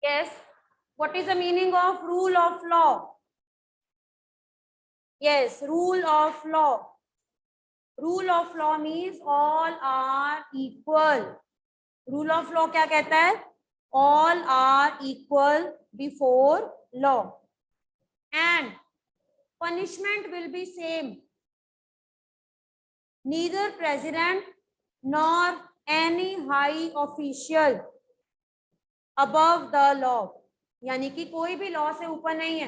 Yes. What is the meaning of rule of law? Yes, rule of law. Rule of law means all are equal. Rule of law क्या कहता है? All are equal before law. And punishment will be same. Neither president nor any high official above the law. यानी कि कोई भी law से ऊपर नहीं है,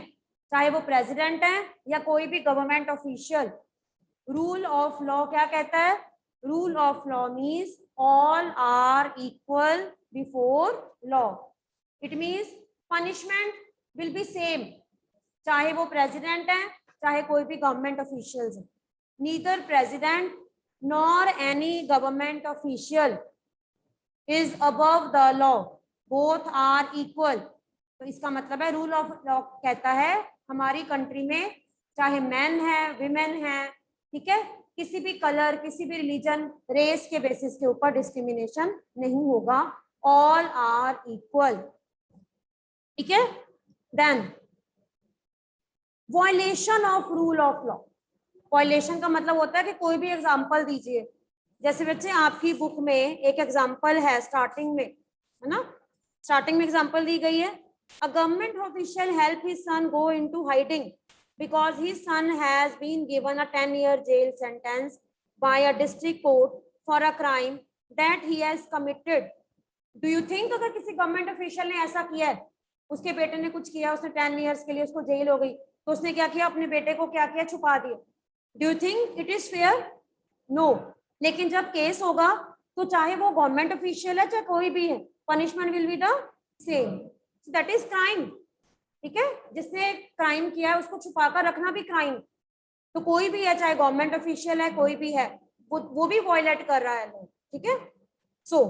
चाहे वो प्रेसिडेंट है या कोई भी government official. Rule of law क्या कहता है? Rule of law means all are equal before law. It means punishment will be same, चाहे वो प्रेसिडेंट है चाहे कोई भी गवर्नमेंट ऑफिशियल्स है. Neither president nor any government official is above the law, both are equal. तो इसका मतलब है रूल ऑफ लॉ कहता है हमारी कंट्री में चाहे मैन है विमेन है, ठीक है, किसी भी कलर किसी भी रिलीजन रेस के बेसिस के ऊपर डिस्क्रिमिनेशन नहीं होगा. All are equal. ठीक है. Then violation of rule of law. Violation का मतलब होता है कि कोई भी एग्जांपल दीजिए. जैसे बच्चे आपकी बुक में एक एग्जांपल है स्टार्टिंग में, है ना, स्टार्टिंग में एग्जांपल दी गई है. A government official help his son go into hiding because his son has been given a 10-year jail sentence by a district court for a crime that he has committed. Do you think अगर किसी government official ने ऐसा किया है, उसके बेटे ने कुछ किया, उसने 10 years के लिए उसको जेल हो गई, तो उसने क्या किया? अपने बेटे को क्या किया? छुपा दिया. Do you think it is fair? No. लेकिन जब केस होगा तो चाहे वो गवर्नमेंट ऑफिशियल है चाहे कोई भी है, punishment will be the same. That is crime. ठीक है. जिसने क्राइम किया है उसको छुपा कर रखना भी क्राइम. तो कोई भी है, चाहे गवर्नमेंट ऑफिशियल है कोई भी है, वो भी वायलेट कर रहा है. ठीक है. So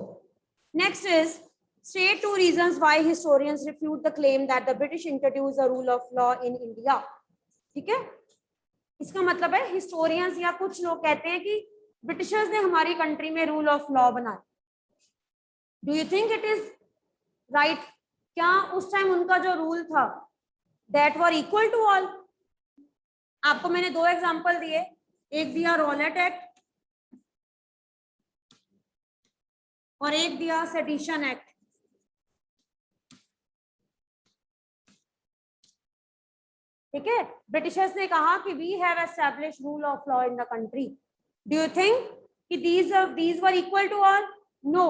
next is state 2 reasons why historians refute the claim that the British introduced a rule of law in India. ठीक है. इसका मतलब है हिस्टोरियंस या कुछ लोग कहते हैं कि ब्रिटिशर्स ने हमारी कंट्री में रूल ऑफ लॉ बनाया. Do you think it is right? क्या उस टाइम उनका जो रूल था that were equal to all? आपको मैंने दो एग्जांपल दिए, एक दिया रॉलेट एक्ट और एक दिया सेडिशन एक्ट. ठीक है. ब्रिटिशर्स ने कहा कि we have established rule of law in the country. Do you think कि these were equal to all? No.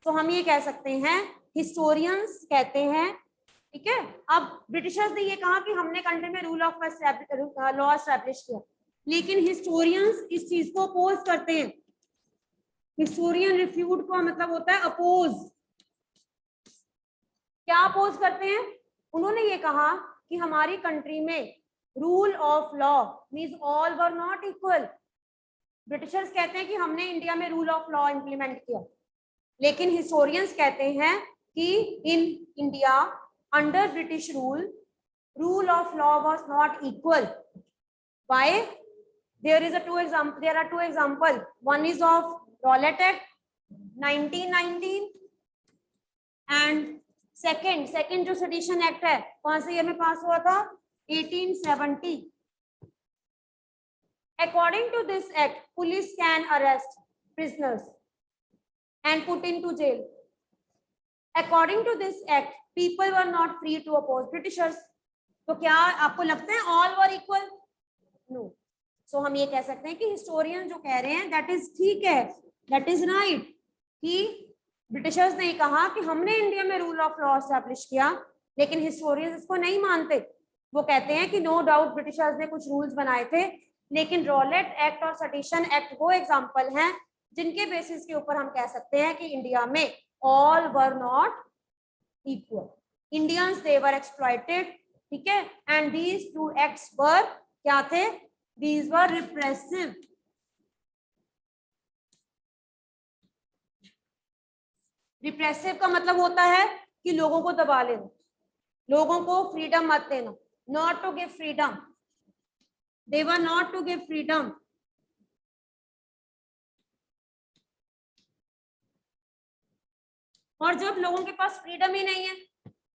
तो हम ये कह सकते हैं, हिस्टोरियंस कहते हैं, ठीक है, अब ब्रिटिशर्स ने ये कहा कि हमने कंट्री में रूल ऑफ लॉ एस्टैब्लिश किया, लेकिन हिस्टोरियंस इस चीज को अपोज करते हैं. हिस्टोरियन रिफ्यूट का मतलब होता है अपोज. क्या अपोज करते हैं? उन्होंने ये कहा कि हमारी कंट्री में rule of law means all were not equal. Britishers कहते हैं कि हमने इंडिया में रूल ऑफ लॉ इंप्लीमेंट किया, लेकिन हिस्टोरियंस कहते हैं कि in India under British rule of law was not equal. Why? there are two example. One is of Rowlatt Act 1919 and second जो सेडिशन एक्ट है कौन से ईयर में पास हुआ था? 1870. According to this act, police can arrest prisoners and put into jail. According to this act, people were not free to oppose Britishers. तो क्या आपको लगता है all were equal? No. So हम ये कह सकते हैं कि हिस्टोरियन जो कह रहे हैं दैट इज ठीक है, दैट इज राइट, कि ब्रिटिशर्स ने कहा कि हमने इंडिया में रूल ऑफ लॉ एस्टैब्लिश किया, लेकिन हिस्टोरियंस इसको नहीं मानते. वो कहते हैं कि नो डाउट ब्रिटिशर्स ने कुछ रूल्स बनाए थे, लेकिन रॉलेट एक्ट और सेडिशन एक्ट वो एग्जांपल हैं जिनके बेसिस के ऊपर हम कह सकते हैं कि इंडिया में all were not equal. Indians they were exploited. ठीक है. एंड दीज टू एक्ट्स वर क्या थे? These were repressive. रिप्रेसिव का मतलब होता है कि लोगों को दबा लेना, लोगों को फ्रीडम मत देना. Not to give freedom. They were not to give freedom. और जब लोगों के पास फ्रीडम ही नहीं है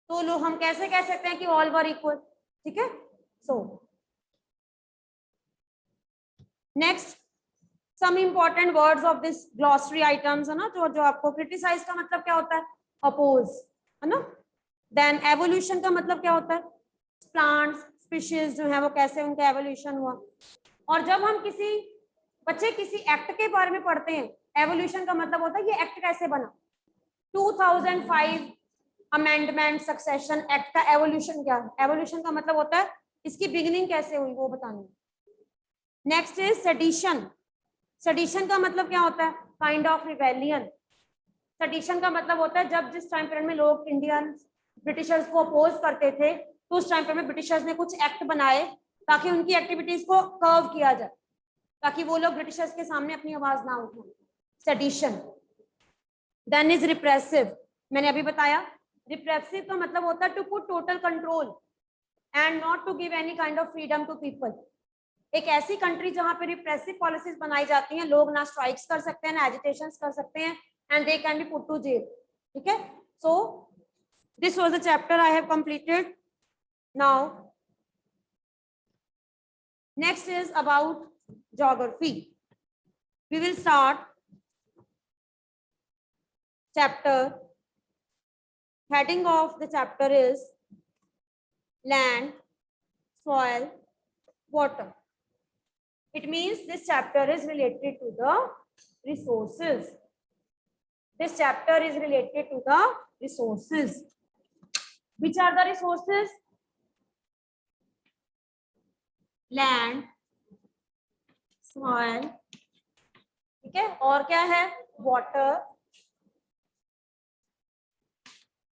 तो लो हम कैसे कह सकते हैं कि ऑल वर इक्वल, ठीक है। So next some important words of this glossary items है ना, जो जो आपको क्रिटिसाइज का मतलब क्या होता है, अपोज, है ना। देन एवोल्यूशन का मतलब क्या होता है, प्लांट्स स्पीशीज जो है वो कैसे उनका एवोल्यूशन हुआ। और जब हम किसी बच्चे किसी एक्ट के बारे में पढ़ते हैं, एवोल्यूशन का मतलब होता है ये एक्ट कैसे बना। 2005 अमेंडमेंट सक्सेशन एक्ट का एवोल्यूशन क्या है, एवोल्यूशन का मतलब होता है इसकी बिगिनिंग कैसे हुई वो बतानी। नेक्स्ट इज सेडिशन, सेडिशन का मतलब क्या होता है, काइंड ऑफ रिबेलियन। सेडिशन का मतलब होता है जब जिस टाइम पीरियड में लोग इंडियन ब्रिटिशर्स को अपोज करते थे, तो उस टाइम पीरियड में ब्रिटिशर्स ने कुछ एक्ट बनाए ताकि उनकी एक्टिविटीज को कर्व किया जाए, ताकि वो लोग ब्रिटिशर्स के सामने अपनी आवाज ना उठाएं। सेडिशन। देन इज रिप्रेसिव, मैंने अभी बताया रिप्रेसिव का मतलब होता है to put total control and not to give any kind of freedom to people. एक ऐसी कंट्री जहां पे रिप्रेसिव पॉलिसीज बनाई जाती हैं, लोग ना स्ट्राइक्स कर सकते हैं ना एजिटेशंस कर सकते हैं, and they can be put to jail, ठीक है। So this was the chapter I have completed. Now next is about geography. We will start chapter. Heading of the chapter is land, soil, water. It means this chapter is related to the resources. This chapter is related to the resources. Which are the resources? Land, soil, ठीक है, और क्या है, water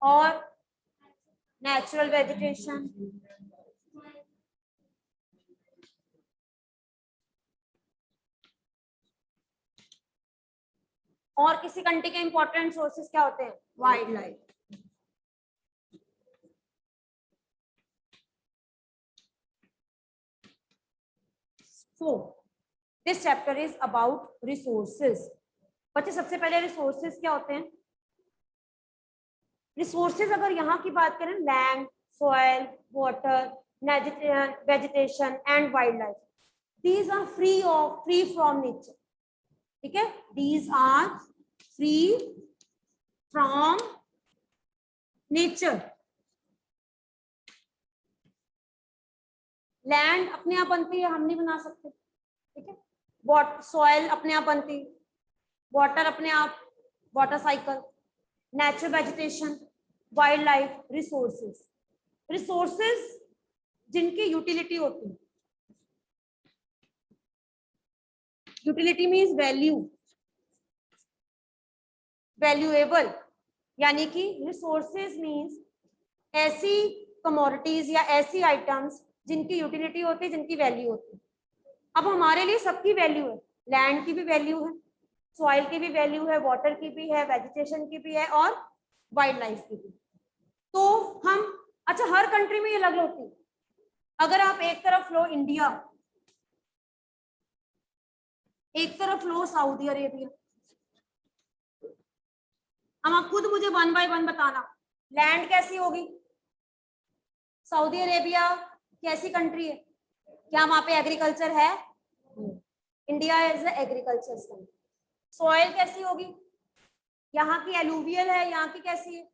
और natural vegetation. और किसी country के important sources क्या होते हैं, wild life. So this chapter is about resources. बच्चे सबसे पहले रिसोर्सेज क्या होते हैं। रिसोर्सेज अगर यहाँ की बात करें, land, soil, water, vegetation and wildlife, these are free from nature, ठीक है। These are free from nature. Land अपने आप बनती है, हम नहीं बना सकते, ठीक है। सॉइल अपने आप बनती, वाटर अपने आप, water cycle, natural vegetation, wild life, resources. Resources जिनकी यूटिलिटी होती है, यूटिलिटी मीन्स वैल्यू, वैल्यूएबल, यानी कि रिसोर्सेज मीन्स ऐसी कमोडिटीज या ऐसी आइटम्स जिनकी यूटिलिटी होती है, जिनकी वैल्यू होती है। अब हमारे लिए सबकी वैल्यू है, लैंड की भी वैल्यू है, सॉइल की भी वैल्यू है, वाटर की भी है, वेजिटेशन की भी है और वाइल्ड लाइफ की भी। तो हम, अच्छा हर कंट्री में ये अलग होती है। अगर आप एक तरफ लो इंडिया, एक तरफ लो सऊदी अरेबिया, हम आप खुद मुझे 1 बाय 1 बताना, लैंड कैसी होगी, सऊदी अरेबिया कैसी कंट्री है, क्या वहां पे एग्रीकल्चर है, India is agriculture country. Soil कैसी होगी, यहाँ की एलुवियल है, यहाँ की कैसी है,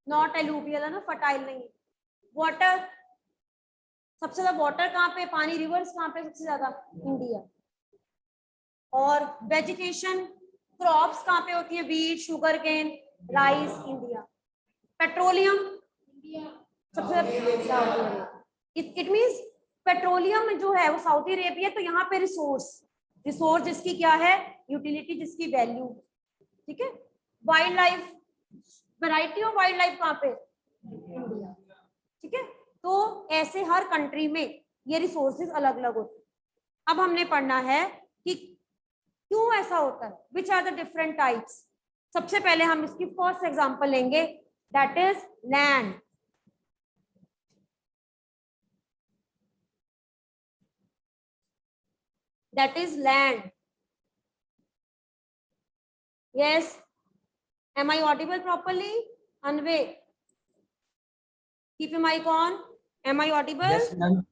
नॉट एलुवियल है ना, फर्टाइल नहीं है। वाटर, सबसे ज्यादा वाटर कहाँ पे, पानी रिवर्स कहाँ पे सबसे ज्यादा, इंडिया। और वेजिटेशन, क्रॉप्स कहाँ पे होती है, wheat, sugarcane, rice, India. Petroleum, सबसे ज्यादा, इट मींस पेट्रोलियम जो है वो सऊदी अरेबिया, तो यहाँ पे रिसोर्स, रिसोर्स जिसकी क्या है, यूटिलिटी, जिसकी वैल्यू, ठीक है। Wild life, variety of wild life कहाँ पे, इंडिया, ठीक है। तो ऐसे हर कंट्री में ये रिसोर्सेज अलग अलग होते हैं। अब हमने पढ़ना है कि क्यों ऐसा होता है, which are the different types. सबसे पहले हम इसकी फर्स्ट एग्जांपल लेंगे, that is land. That is land. Yes. Am I audible properly? Anvay. Keep your mic on. Am I audible? Yes ma'am.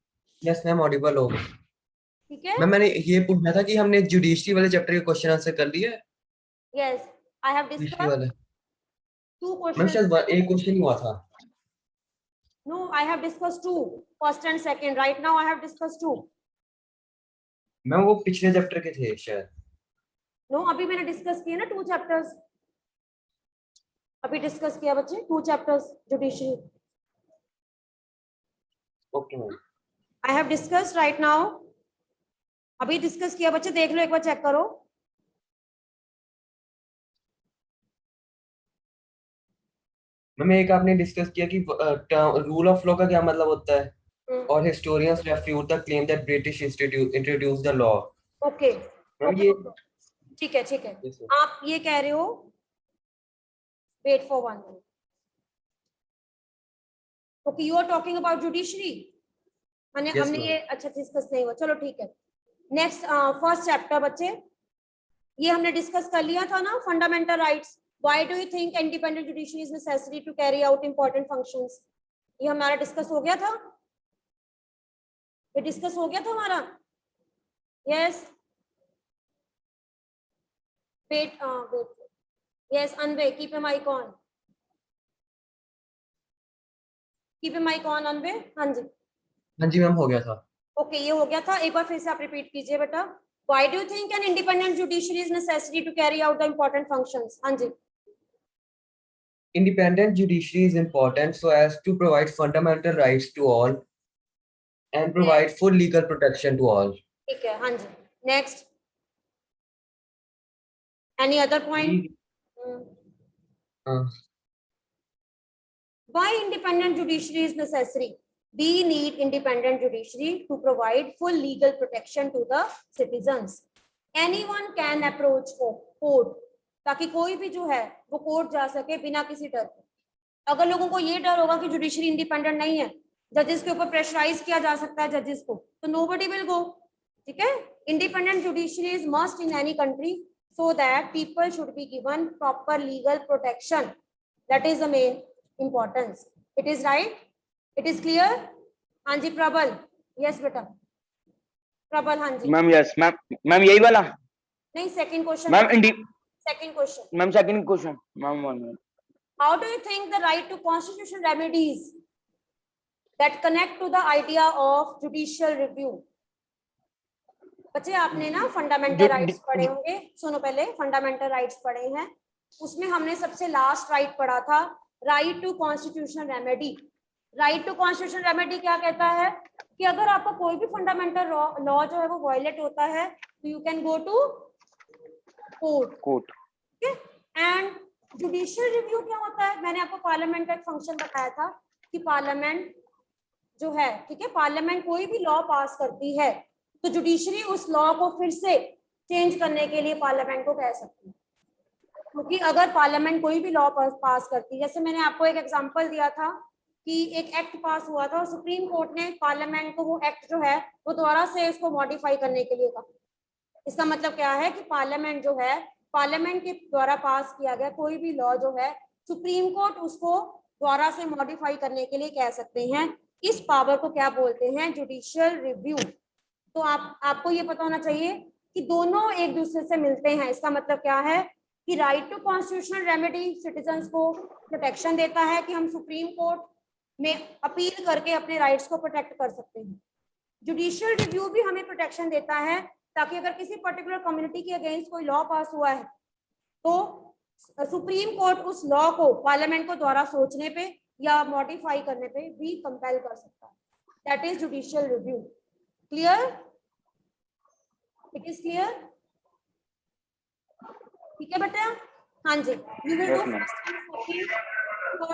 Yes ma'am, audible हो. ठीक है. Ma'am मैंने ये पूछना था कि हमने जुडिशरी वाले चैप्टर के क्वेश्चन आंसर कर लिए. Yes, I have judiciary discussed वाले 2 मैम क्वेश्चन. शायद एक क्वेश्चन ही हुआ था. No, I have discussed 2, first and second. Right now I have discussed 2. Ma'am वो पिछले चैप्टर के थे शायद. No, अभी मैंने डिस्कस किए ना 2 चैप्टर्स. अभी डिस्कस किया बच्चे 2 chapters judiciary. Okay ma'am. I have discussed right now. अभी डिस्कस किया बच्चे, देख लो एक बार, चेक करो. मैम एक आपने डिस्कस किया कि रूल ऑफ लॉ का क्या मतलब होता है, और historians refute the claim that British introduce the law. Okay, ma'am ये ठीक है ठीक है. Yes, sir. आप ये कह रहे हो, wait for 1 minute. Okay, you are talking about judiciary. Yes, हमने ma'am. ये अच्छा डिस्कस नहीं हुआ, चलो ठीक है. नेक्स्ट फर्स्ट चैप्टर बच्चे, ये हमने डिस्कस कर लिया था ना, fundamental rights. Why do you think independent judiciary is necessary to carry out important functions? ये हमारा डिस्कस हो गया था. ये डिस्कस हो गया था हमारा. Yes, wait wait. Yes anyway, keep your mic on. Keep your mic on anyway. हाँ जी. हाँ जी मैम, हो गया था. ओके, ये हो गया था. एक बार फिर से आप रिपीट कीजिए बेटा. Why do you think an independent judiciary is necessary to carry out the important functions? हाँ जी. Independent judiciary is important so as to provide fundamental rights to all and provide full legal protection to all. ठीक है. हाँ जी. Next. Any other point? Why independent judiciary is necessary? We need independent judiciary to provide full legal protection to the citizens. Anyone can approach court, ताकि कोई भी जो है वो court जा सके बिना किसी डर के. अगर लोगों को ये डर होगा कि जुडिशरी इंडिपेंडेंट नहीं है, जजेस के ऊपर प्रेशराइज किया जा सकता है जजेस को, तो नोबडी विल गो. ठीक है. Independent judiciary is must in any country so that people should be given proper legal protection. That is the main importance. It is right? It is clear? हाँ जी प्रबल. Yes बेटा. प्रबल. हाँ जी. Ma'am yes ma'am यही वाला. नहीं, second question ma'am second question. Ma'am second question. Ma'am 1 minute. How do you think the right to constitutional remedies that connect to the idea of judicial review? बच्चे आपने ना fundamental rights पढ़े होंगे. सुनो, पहले फंडामेंटल राइट्स पढ़े हैं, उसमें हमने सबसे लास्ट राइट पढ़ा था right to constitutional remedy. Right to constitutional remedy क्या कहता है कि अगर आपका कोई भी फंडामेंटल लॉ जो है वो वायलेट होता है तो you can go to court. And judicial review क्या होता है? मैंने आपको पार्लियामेंट का एक फंक्शन बताया था कि पार्लियामेंट जो है, ठीक है, पार्लियामेंट कोई भी लॉ पास करती है तो जुडिशरी उस लॉ को फिर से चेंज करने के लिए पार्लियामेंट को कह सकती है. क्योंकि अगर पार्लियामेंट कोई भी लॉ पास करती है, जैसे मैंने आपको एक एग्जांपल दिया था कि एक एक्ट पास हुआ था और सुप्रीम कोर्ट ने पार्लियामेंट को वो एक्ट जो है वो दोबारा से इसको मॉडिफाई करने के लिए कहा. इसका मतलब क्या है कि पार्लियामेंट जो है, पार्लियामेंट के द्वारा पास किया गया कोई भी लॉ जो है, सुप्रीम कोर्ट उसको दोबारा से मॉडिफाई करने के लिए कह सकते हैं. इस पावर को क्या बोलते हैं? Judicial review. तो आपको ये पता होना चाहिए कि दोनों एक दूसरे से मिलते हैं. इसका मतलब क्या है कि right to constitutional remedy citizens को प्रोटेक्शन देता है कि हम सुप्रीम कोर्ट में अपील करके अपने राइट्स को प्रोटेक्ट कर सकते हैं. जुडिशियल रिव्यू भी हमें प्रोटेक्शन देता है ताकि अगर किसी पर्टिकुलर कम्युनिटी के अगेंस्ट कोई लॉ पास हुआ है तो सुप्रीम कोर्ट उस लॉ को पार्लियामेंट को द्वारा सोचने पे या मॉडिफाई करने पे भी कंपेल कर सकता है. That is judicial review. Clear? It is clear? ठीक है बेटा. हाँ जी. You will do third.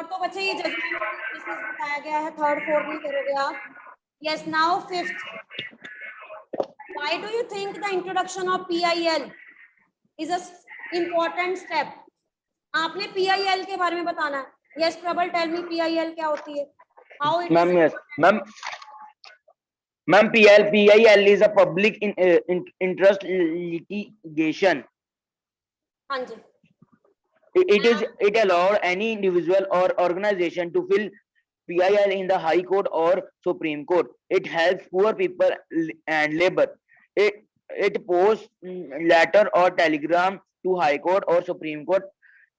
तो बच्चे ये जजमेंट बताया गया है, थर्ड फोर्थ नहीं करोगे आप. Yes. Now fifth. Why do you think the introduction of PIL is a important step? आपने PIL के बारे में बताना है. Yes, Prabal, tell me PIL क्या होती है? How it ma'am is? Yes ma'am PIL is a public interest litigation. हाँ जी. It allowed any individual or organization to file PIL in the High Court or Supreme Court. It helps poor people and labor. It posts letter or telegram to High Court or Supreme Court.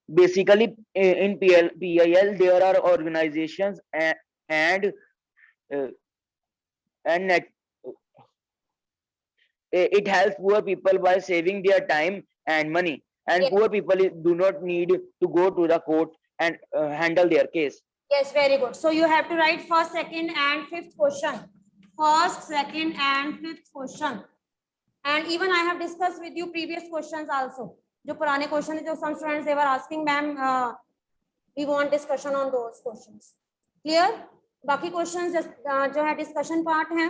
Basically, in PIL there are organizations and it helps poor people by saving their time and money, and Yes. poor people do not need to go to the court and handle their case. Yes, very good. So you have to write first, second, and fifth question. First, second, and fifth question. And even I have discussed with you previous questions also. जो पुराने question है, जो some students they were asking, ma'am, we want discussion on those questions. Clear? बाकी questions जो है discussion part हैं.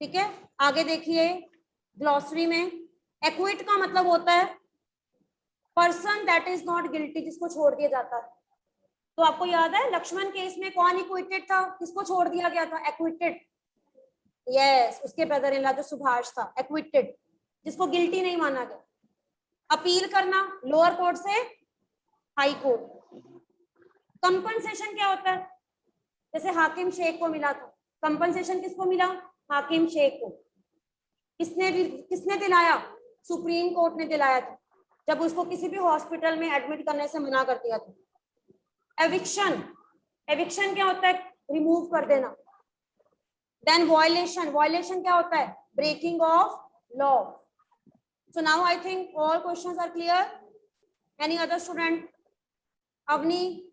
ठीक है? आगे देखिए ग्लॉसरी में एक्विट का मतलब होता है person that is not guilty, जिसको छोड़ दिया जाता है. तो आपको याद है लक्ष्मण केस में कौन इक्विटेड था, किसको छोड़ दिया गया था? एक्विटेड. यस, उसके ब्रदर इन लॉ जो सुभाष था, एक्विटेड, जिसको गिल्टी नहीं माना गया. अपील करना लोअर कोर्ट से हाई कोर्ट. कंपनसेशन क्या होता है? जैसे हाकिम शेख को मिला था, कंपनसेशन किसको मिला? हाकिम शेख को. किसने दिलाया? सुप्रीम कोर्ट ने दिलाया था, जब उसको किसी भी हॉस्पिटल में एडमिट करने से मना कर दिया था. एविक्शन, एविक्शन क्या होता है? रिमूव कर देना. देन वायलेशन, वायलेशन क्या होता है? Breaking of law. So now I think all questions are clear. Any other student? Avni,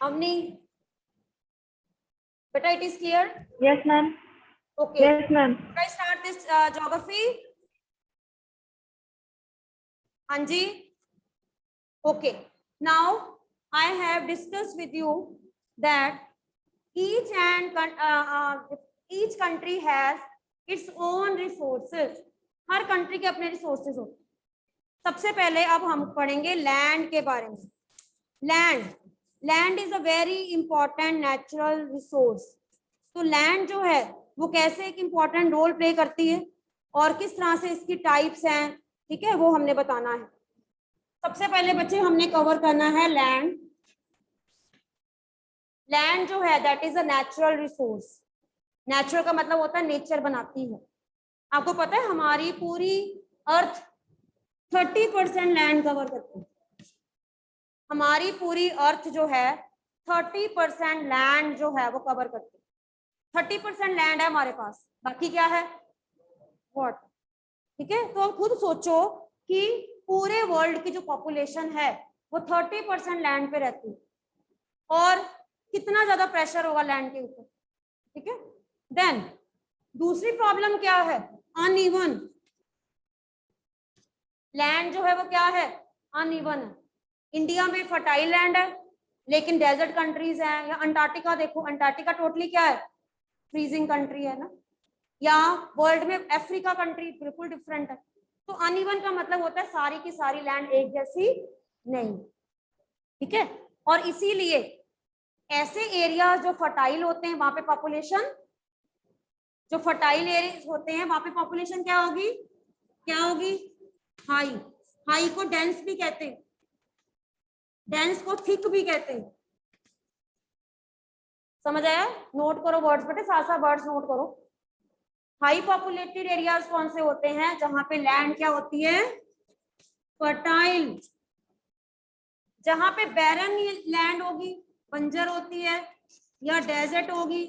Avni बेटा, it is clear? Yes, ma'am. Okay. Yes, ma'am. Should I start this geography? Anji? Okay. Now I have discussed with you that each country has its own resources. Her country के अपने resources होते हैं. सबसे पहले अब हम पढ़ेंगे land के बारे में. Land is a very important natural resource. तो land जो है वो कैसे एक important रोल प्ले करती है और किस तरह से इसकी टाइप्स हैं, ठीक है, वो हमने बताना है. सबसे पहले बच्चे हमने कवर करना है लैंड. लैंड जो है that is a natural resource. Natural का मतलब होता है नेचर बनाती है. आपको पता है हमारी पूरी अर्थ 30% लैंड कवर करती है. हमारी पूरी अर्थ जो है 30% लैंड जो है वो कवर करती है. 30% लैंड है हमारे पास, बाकी क्या है? वाटर. ठीक है, तो खुद सोचो कि पूरे वर्ल्ड की जो पॉपुलेशन है वो 30% लैंड पे रहती है और कितना ज्यादा प्रेशर होगा लैंड के ऊपर. ठीक है. देन दूसरी प्रॉब्लम क्या है? अनइवन. लैंड जो है वो क्या है? अनइवन है. इंडिया में फर्टाइल लैंड है लेकिन डेजर्ट कंट्रीज हैं. या अंटार्कटिका देखो, अंटार्कटिका टोटली क्या है? फ्रीजिंग कंट्री है ना. या वर्ल्ड में अफ्रीका कंट्री बिल्कुल डिफरेंट है. तो अनइवन का मतलब होता है सारी की सारी लैंड एक जैसी नहीं. ठीक है. और इसीलिए ऐसे एरिया जो फर्टाइल होते हैं वहां पे पॉपुलेशन, जो फर्टाइल एरिया होते हैं वहां पे पॉपुलेशन क्या होगी? क्या होगी? हाई. हाई को डेंस भी कहते हैं, डेंस को थिक भी कहते हैं. समझ आया? नोट करो वर्ड्स बेटे, साथ साथ वर्ड्स नोट करो. हाई पॉपुलेटेड एरियाज कौन से होते हैं? जहां पे लैंड क्या होती है? फर्टाइल. जहां पे बैरन लैंड होगी, बंजर होती है, या डेजर्ट होगी,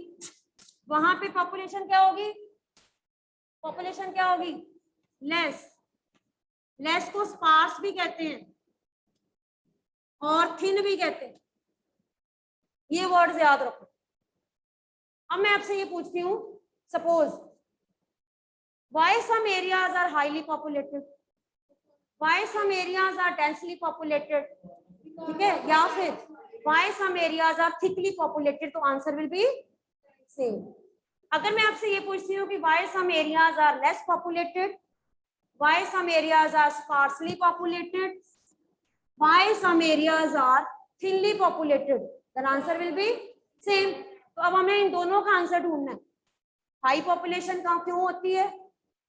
वहां पे पॉपुलेशन क्या होगी? पॉपुलेशन क्या होगी? लेस. लेस को स्पार्स भी कहते हैं और थिन भी कहते हैं. ये वर्ड्स याद रखो. अब मैं आपसे ये पूछती हूँ, suppose why some areas are highly populated, why some areas are densely populated, ठीक है, या फिर why some areas are thickly populated, तो आंसर विल बी सेम. अगर मैं आपसे ये पूछती हूँ कि why some areas are less populated, why some areas are sparsely populated, why some areas are thinly populated, then answer will be same. तो अब हमें इन दोनों का आंसर ढूंढना है. हाई पॉपुलेशन का क्यों होती है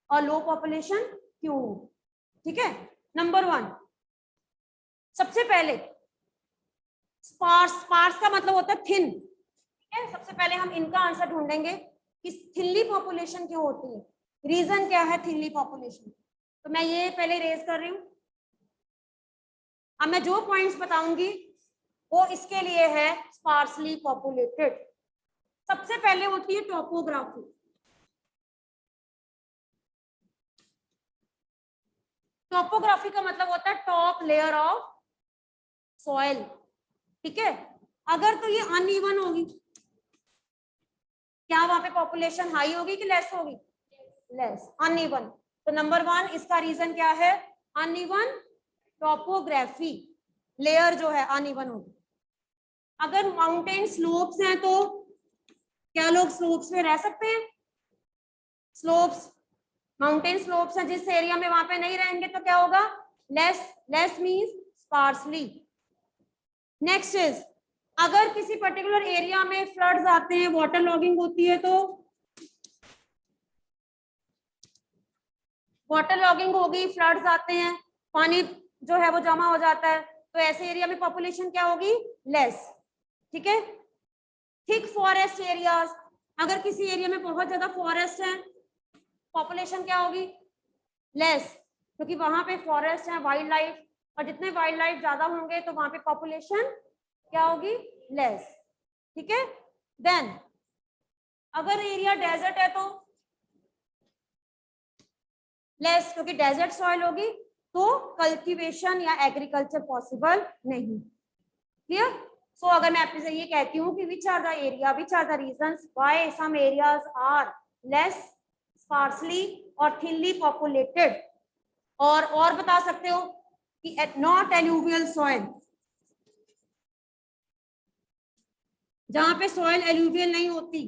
और लो पॉपुलेशन क्यों? ठीक है. नंबर 1, सबसे पहले स्पार्स, स्पार्स का मतलब होता है थिन, ठीक है। सबसे पहले हम इनका आंसर ढूंढेंगे कि थिनली पॉपुलेशन क्यों होती है, रीजन क्या है थिनली पॉपुलेशन। तो मैं ये पहले रेज कर रही हूँ। अब मैं जो पॉइंट्स बताऊंगी वो इसके लिए है स्पार्सली पॉपुलेटेड। सबसे पहले होती है टोपोग्राफी। टोपोग्राफी का मतलब होता है टॉप लेयर ऑफ सॉइल, ठीक है। अगर तो ये अनइवन होगी, क्या वहां पे पॉपुलेशन हाई होगी कि लेस होगी, लेस, अनइवन। तो नंबर 1 इसका रीजन क्या है, अनइवन टोपोग्राफी, लेयर जो है अनइवन होगी। अगर माउंटेन स्लोप्स हैं तो क्या लोग स्लोप्स में रह सकते हैं, स्लोप्स, माउंटेन स्लोप्स हैं जिस एरिया में, वहां पे नहीं रहेंगे तो क्या होगा, less, less means sparsely. Next is, अगर किसी पर्टिकुलर एरिया में फ्लड्स आते हैं, वाटर लॉगिंग होती है, तो वाटर लॉगिंग होगी, फ्लड्स आते हैं, पानी जो है वो जमा हो जाता है, तो ऐसे एरिया में पॉपुलेशन क्या होगी, लेस, ठीक है। थिक फॉरेस्ट एरियाज, अगर किसी एरिया में बहुत ज्यादा फॉरेस्ट है, पॉपुलेशन क्या होगी, लेस, क्योंकि वहां पे फॉरेस्ट है, वाइल्ड लाइफ, और जितने वाइल्ड लाइफ ज्यादा होंगे तो वहां पे पॉपुलेशन क्या होगी, लेस, ठीक है। देन अगर एरिया डेजर्ट है तो लेस, क्योंकि डेजर्ट सॉइल होगी तो कल्टीवेशन या एग्रीकल्चर पॉसिबल नहीं, क्लियर। सो अगर मैं आपसे ये कहती हूँ कि which are the area, which are the reasons why some areas are less sparsely और थिनली पॉपुलेटेड, और बता सकते हो कि एट नॉट एलुवियल सॉइल, जहां पे सॉइल एलुवियल नहीं होती,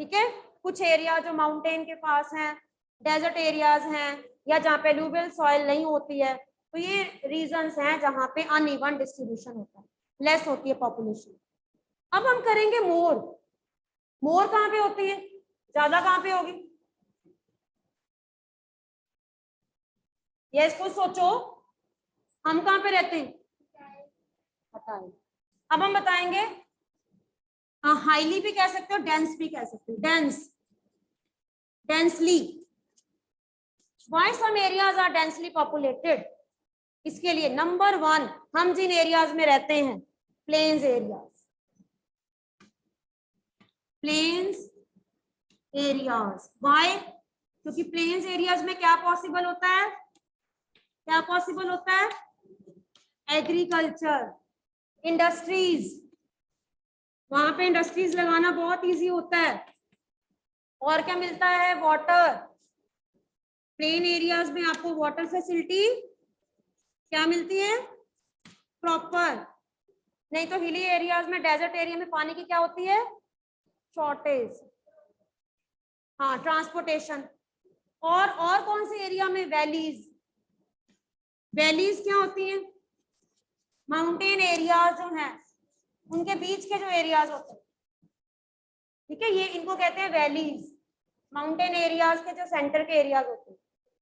ठीक है। कुछ एरिया जो माउंटेन के पास हैं, डेजर्ट एरियाज हैं, या जहाँ पे एलुवियल सॉइल नहीं होती है, तो ये रीजंस हैं जहां पे अनइवन डिस्ट्रीब्यूशन होता है, लेस होती है पॉपुलेशन। अब हम करेंगे मोर। मोर कहाँ पे होती है, ज्यादा कहाँ पे होगी, ये इसको सोचो, हम कहाँ पे रहते हैं, बताइए। अब हम बताएंगे, हाईली भी कह सकते हो, डेंस भी कह सकते हो, dense, densely. Why some areas are densely populated, इसके लिए नंबर 1, हम जिन एरियाज में रहते हैं, plains areas, plains areas. Why, क्योंकि प्लेन्स एरियाज में क्या पॉसिबल होता है, क्या पॉसिबल होता है, एग्रीकल्चर, इंडस्ट्रीज, वहां पे इंडस्ट्रीज लगाना बहुत इजी होता है, और क्या मिलता है, वाटर। प्लेन एरियाज में आपको वाटर फैसिलिटी क्या मिलती है, प्रॉपर, नहीं तो हिली एरियाज में, डेजर्ट एरिया में पानी की क्या होती है, शॉर्टेज, हाँ, ट्रांसपोर्टेशन। और कौन से एरिया में, वैलीज, वैलीज क्या होती हैं, माउंटेन एरियाज जो हैं उनके बीच के जो एरियाज होते हैं, ठीक है, ये इनको कहते हैं वैलीज। माउंटेन एरियाज के जो सेंटर के एरियाज होते हैं,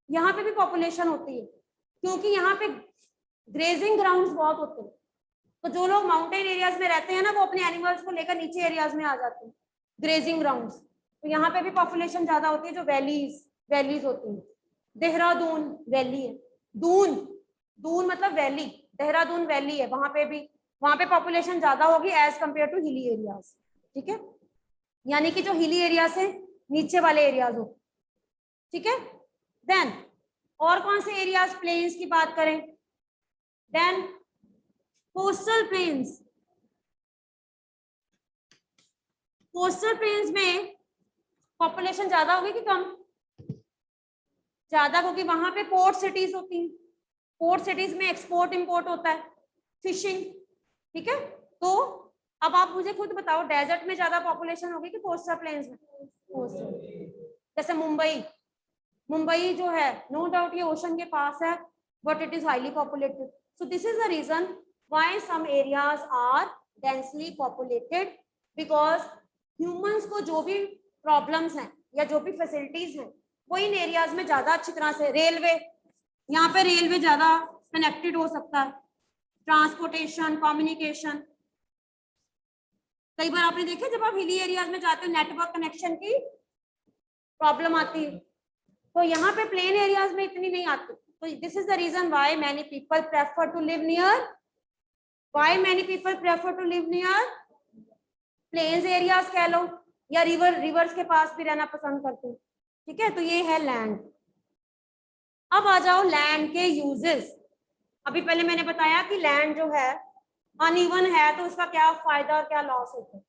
यहाँ पे भी पॉपुलेशन होती है, क्योंकि यहाँ पे ग्रेजिंग ग्राउंड्स बहुत होते हैं, तो जो लोग माउंटेन एरियाज में रहते हैं ना, वो अपने एनिमल्स को लेकर नीचे एरियाज में आ जाते हैं, ग्रेजिंग ग्राउंड्स, तो यहाँ पे भी पॉपुलेशन ज्यादा होती है, जो वैलीज होती है। देहरादून वैली है, दून, दून मतलब वैली, देहरादून वैली है, वहां पे पॉपुलेशन ज्यादा होगी as compare to hilly areas, ठीक है, यानी कि जो हिली एरिया से नीचे वाले एरियाज हो, ठीक है। देन और कौन से एरियाज, प्लेन्स की बात करें, then coastal plains. Coastal plains में पॉपुलेशन ज्यादा होगी कि कम, ज्यादा, क्योंकि वहां पे पोर्ट सिटीज होती हैं, पोर्ट सिटीज में एक्सपोर्ट इंपोर्ट होता है, फिशिंग, ठीक है। तो अब आप मुझे खुद बताओ, डेजर्ट में ज्यादा पॉपुलेशन होगी कि कोस्टल प्लेन्स में, कोस्टल। जैसे मुंबई जो है, नो डाउट ये ओशन के पास है, but it is highly populated, so this is the reason why some areas are densely populated, because humans को जो भी प्रॉब्लम्स हैं या जो भी फैसिलिटीज हैं, वो इन एरियाज में ज्यादा अच्छी तरह से, रेलवे, यहाँ पे रेलवे ज्यादा कनेक्टेड हो सकता है, ट्रांसपोर्टेशन, कम्युनिकेशन। कई बार आपने देखा जब आप हिली एरियाज में जाते हो नेटवर्क कनेक्शन की प्रॉब्लम आती है, तो यहाँ पे प्लेन एरियाज में इतनी नहीं आती। तो this is the reason why many people prefer to live near, why many people prefer to live near plains areas कह लो, या रिवर्स के पास भी रहना पसंद करते हैं। ठीक है, तो ये है लैंड। अब आ जाओ लैंड के यूजेस। अभी पहले मैंने बताया कि लैंड जो है अनइवन है, तो उसका क्या फायदा और क्या लॉस होता है।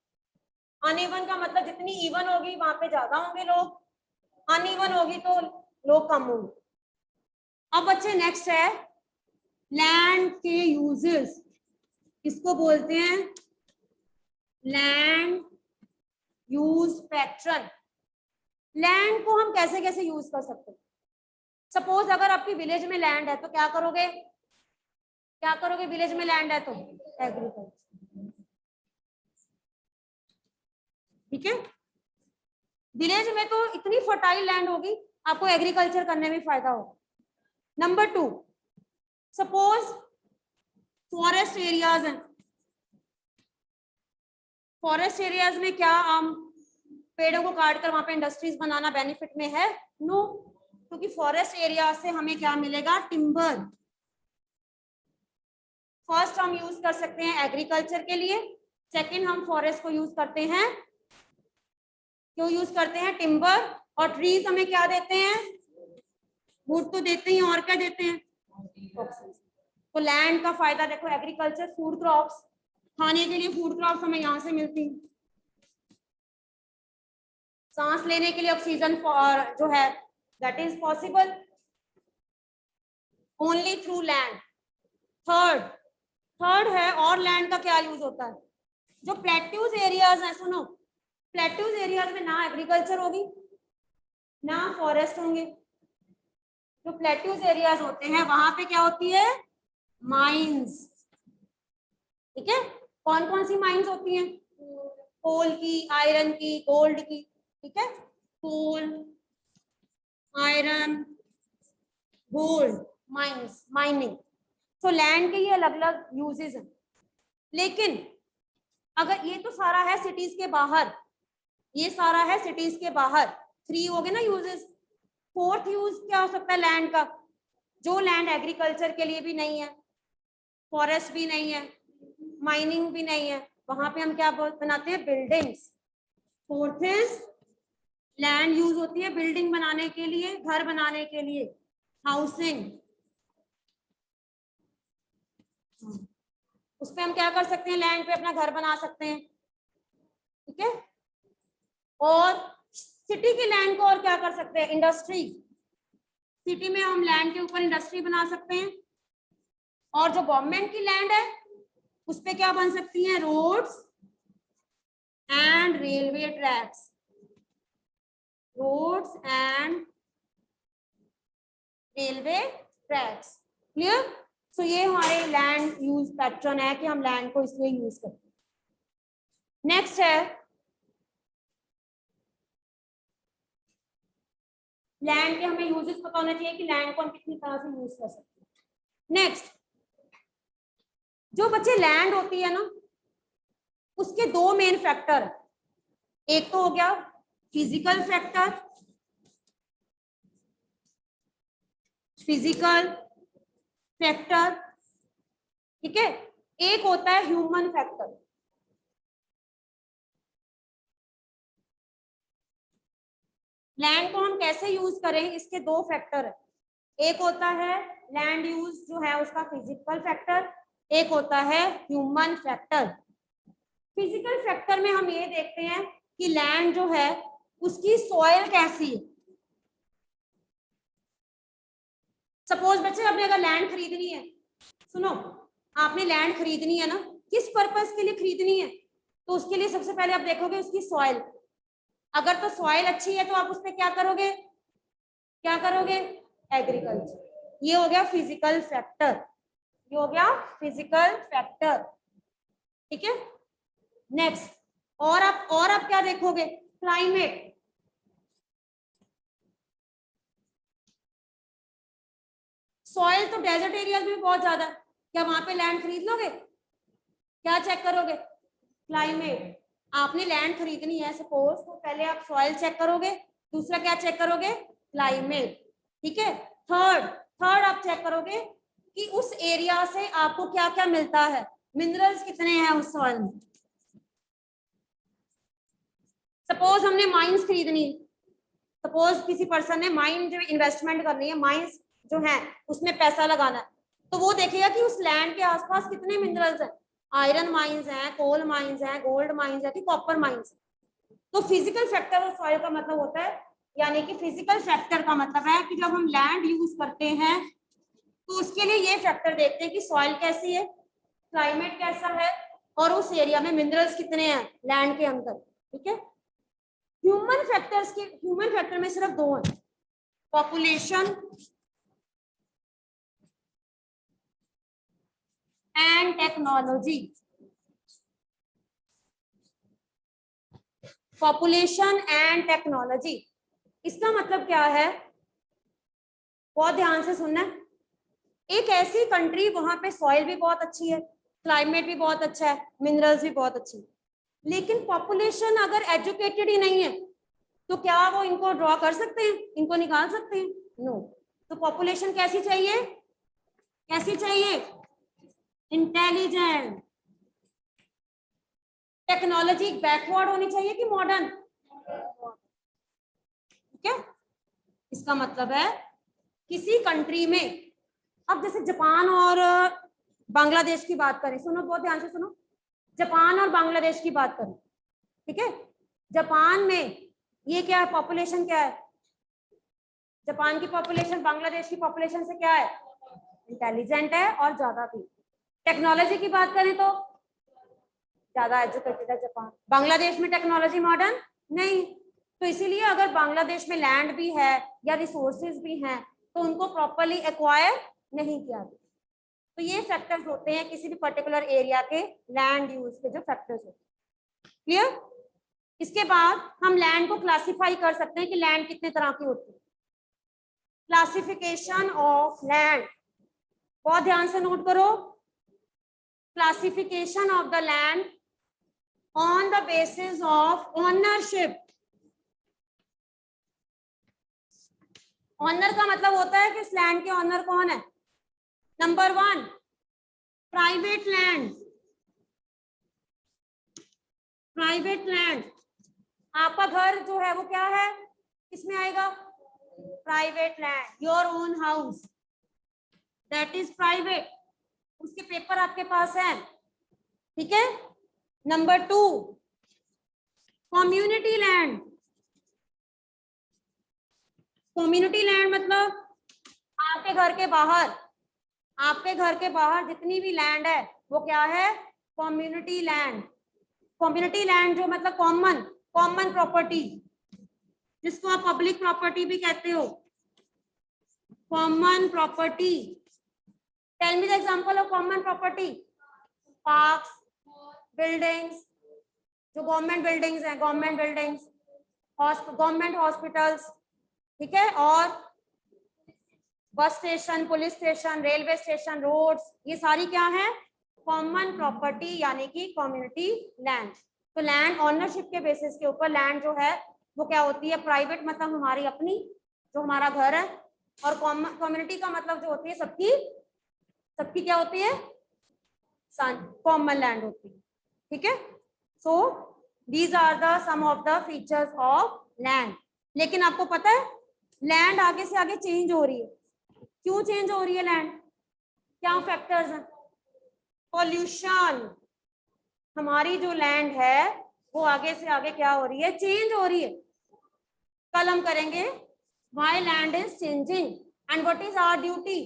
अनइवन का मतलब जितनी इवन होगी वहां पे ज्यादा होंगे लोग, अनइवन होगी तो लोग कम होंगे। अब बच्चे नेक्स्ट है लैंड के यूजेस, इसको बोलते हैं लैंड यूज पैटर्न। लैंड को हम कैसे कैसे यूज कर सकते हैं। सपोज अगर आपकी विलेज में लैंड है तो क्या करोगे, क्या करोगे विलेज में लैंड है तो एग्रीकल्चर। ठीक है, विलेज में तो इतनी फर्टाइल लैंड होगी, आपको एग्रीकल्चर करने में फायदा होगा। नंबर 2, सपोज फॉरेस्ट एरियाज हैं। फॉरेस्ट एरियाज में क्या हम पेड़ों को काट कर वहां पे इंडस्ट्रीज बनाना बेनिफिट में है? नो, क्योंकि फॉरेस्ट एरिया से हमें क्या मिलेगा? टिम्बर। फर्स्ट हम यूज कर सकते हैं एग्रीकल्चर के लिए, सेकंड हम फॉरेस्ट को यूज करते हैं, क्यों यूज करते हैं? टिम्बर। और ट्रीज हमें क्या देते हैं? वुड तो देते ही, और क्या देते हैं? तो लैंड का फायदा देखो, एग्रीकल्चर, फूड क्रॉप्स, खाने के लिए फूड क्रॉप्स हमें यहाँ से मिलती हैं। सांस लेने के लिए ऑक्सीजन जो है that is possible only through land. Third है, और लैंड का क्या यूज होता है? जो प्लेट्यूज एरियाज हैं, सुनो, प्लेट्यूज एरियाज में ना एग्रीकल्चर होगी ना फॉरेस्ट होंगे। जो प्लेट्यूज एरियाज होते हैं वहां पे क्या होती है? माइंस। ठीक है, कौन कौन सी माइंस होती हैं? कोल की, आयरन की, गोल्ड की। ठीक है, कोल, आयरन, गोल्ड, माइंस, माइनिंग। तो लैंड के ये अलग अलग यूजेस हैं। लेकिन अगर ये तो सारा है सिटीज के बाहर, ये सारा है सिटीज के बाहर, 3 हो गए ना यूजेस। फोर्थ यूज क्या हो सकता है लैंड का? जो लैंड एग्रीकल्चर के लिए भी नहीं है, फॉरेस्ट भी नहीं है, माइनिंग भी नहीं है, वहां पे हम क्या बनाते हैं? Buildings. Fourth is land use होती है बिल्डिंग बनाने के लिए, घर बनाने के लिए, हाउसिंग। उस पे हम क्या कर सकते हैं? लैंड पे अपना घर बना सकते हैं। ठीक है, और सिटी की लैंड को और क्या कर सकते हैं? इंडस्ट्री। सिटी में हम लैंड के ऊपर इंडस्ट्री बना सकते हैं। और जो गवर्नमेंट की लैंड है उस पे क्या बन सकती हैं? Roads and railway tracks. Roads and railway tracks. Clear? So ये हमारे लैंड यूज पैटर्न है कि हम लैंड को इसलिए यूज करते हैं। नेक्स्ट है लैंड के हमें यूजेस पता होना चाहिए कि लैंड को हम कितनी तरह से यूज कर सकते हैं। नेक्स्ट, जो बच्चे लैंड होती है ना उसके 2 मेन फैक्टर है। एक तो हो गया फिजिकल फैक्टर, फिजिकल फैक्टर, ठीक है, एक होता है ह्यूमन फैक्टर। लैंड को हम कैसे यूज करें, इसके 2 फैक्टर है। एक होता है लैंड यूज जो है उसका फिजिकल फैक्टर, एक होता है ह्यूमन फैक्टर। फिजिकल फैक्टर में हम ये देखते हैं कि लैंड जो है उसकी सॉइल कैसी है। सपोज बच्चे आपने अगर लैंड खरीदनी है, सुनो, आपने लैंड खरीदनी है ना, किस पर्पस के लिए खरीदनी है? तो उसके लिए सबसे पहले आप देखोगे उसकी सॉइल। अगर तो सॉइल अच्छी है तो आप उस पर क्या करोगे? क्या करोगे? एग्रीकल्चर। ये हो गया फिजिकल फैक्टर, ये हो गया फिजिकल फैक्टर। ठीक है, नेक्स्ट, और आप क्या देखोगे? क्लाइमेट। सॉइल तो डेजर्ट एरियाज में बहुत ज्यादा, क्या वहां पे लैंड खरीद लोगे? क्या चेक करोगे? क्लाइमेट। आपने लैंड खरीदनी है सपोज, तो पहले आप सॉइल चेक करोगे, दूसरा क्या चेक करोगे? क्लाइमेट। ठीक है। थर्ड आप चेक करोगे कि उस एरिया से आपको क्या क्या मिलता है, मिनरल्स कितने हैं उस सॉइल में। सपोज हमने माइंस खरीदनी, सपोज किसी पर्सन ने माइन जो इन्वेस्टमेंट करनी है, माइंस जो है उसमें पैसा लगाना है, तो वो देखेगा कि उस लैंड के आसपास कितने मिनरल्स हैं, आयरन माइंस हैं, कोल माइंस हैं, गोल्ड माइंस है कि कॉपर माइंस। तो फिजिकल फैक्टर ऑफ सॉइल का मतलब होता है, यानी कि फिजिकल फैक्टर का मतलब है कि जब हम लैंड यूज करते हैं तो उसके लिए ये फैक्टर देखते हैं कि सॉइल कैसी है, क्लाइमेट कैसा है, और उस एरिया में मिनरल्स कितने हैं लैंड के अंदर। ठीक है। ह्यूमन फैक्टर में सिर्फ दो हैं, population and technology. Population and technology, इसका मतलब क्या है, बहुत ध्यान से सुनना। एक ऐसी कंट्री वहां पे सॉइल भी बहुत अच्छी है, क्लाइमेट भी बहुत अच्छा है, मिनरल्स भी बहुत अच्छी है, लेकिन पॉपुलेशन अगर एजुकेटेड ही नहीं है तो क्या वो इनको ड्रॉ कर सकते हैं, इनको निकाल सकते हैं? नो। तो पॉपुलेशन कैसी चाहिए? कैसी चाहिए? इंटेलिजेंट। टेक्नोलॉजी बैकवर्ड होनी चाहिए कि मॉडर्न? ठीक है। इसका मतलब है किसी कंट्री में, अब जैसे जापान और बांग्लादेश की बात करें, सुनो बहुत ध्यान से सुनो, जापान और बांग्लादेश की बात करें। ठीक है। जापान में ये क्या है, पॉपुलेशन क्या है, जापान की पॉपुलेशन बांग्लादेश की पॉपुलेशन से क्या है, इंटेलिजेंट है और ज्यादा भी। टेक्नोलॉजी की बात करें तो ज्यादा एजुकेटेड है जापान, बांग्लादेश में टेक्नोलॉजी मॉडर्न नहीं। तो इसीलिए अगर बांग्लादेश में लैंड भी है या रिसोर्सेज भी हैं तो उनको प्रॉपरली एक्वायर नहीं किया गया। तो ये फैक्टर्स होते हैं किसी भी पर्टिकुलर एरिया के लैंड यूज के जो फैक्टर्स होते हैं। क्लियर? इसके बाद हम लैंड को क्लासिफाई कर सकते हैं कि लैंड कितने तरह की होती है। क्लासिफिकेशन ऑफ लैंड, बहुत ध्यान से नोट करो। Classification of the land on the basis of ownership. Owner का मतलब होता है कि इस लैंड के ऑनर कौन है। Number 1, private land. Private land, आपका घर जो है वो क्या है, किसमें आएगा? Private land. Your own house, that is private, उसके पेपर आपके पास है। ठीक है। Number 2, community land. Community land मतलब आपके घर के बाहर, आपके घर के बाहर जितनी भी लैंड है वो क्या है, कम्युनिटी लैंड। कम्युनिटी लैंड जो मतलब कॉमन प्रॉपर्टी, जिसको आप पब्लिक प्रॉपर्टी भी कहते हो, common property. Tell me the example of common property. Parks, buildings, जो गवर्नमेंट बिल्डिंग्स हैं, गवर्नमेंट बिल्डिंग्स, गवर्नमेंट हॉस्पिटल्स, ठीक है, और bus station, police station, railway station, roads, ये सारी क्या है, कॉमन प्रॉपर्टी यानी कि कम्युनिटी लैंड। तो लैंड ओनरशिप के बेसिस के ऊपर लैंड जो है वो क्या होती है, प्राइवेट मतलब हमारी अपनी, जो हमारा घर है, और कम्युनिटी का मतलब जो होती है सबकी, सबकी क्या होती है, कॉमन लैंड होती है। ठीक है। So these are the some of the features of land. लेकिन आपको पता है लैंड आगे से आगे चेंज हो रही है। क्यों चेंज हो रही है लैंड? क्या फैक्टर्स हैं? पॉल्यूशन। हमारी जो लैंड है वो आगे से आगे क्या हो रही है, चेंज हो रही है। कल हम करेंगे why land is changing and what is our duty.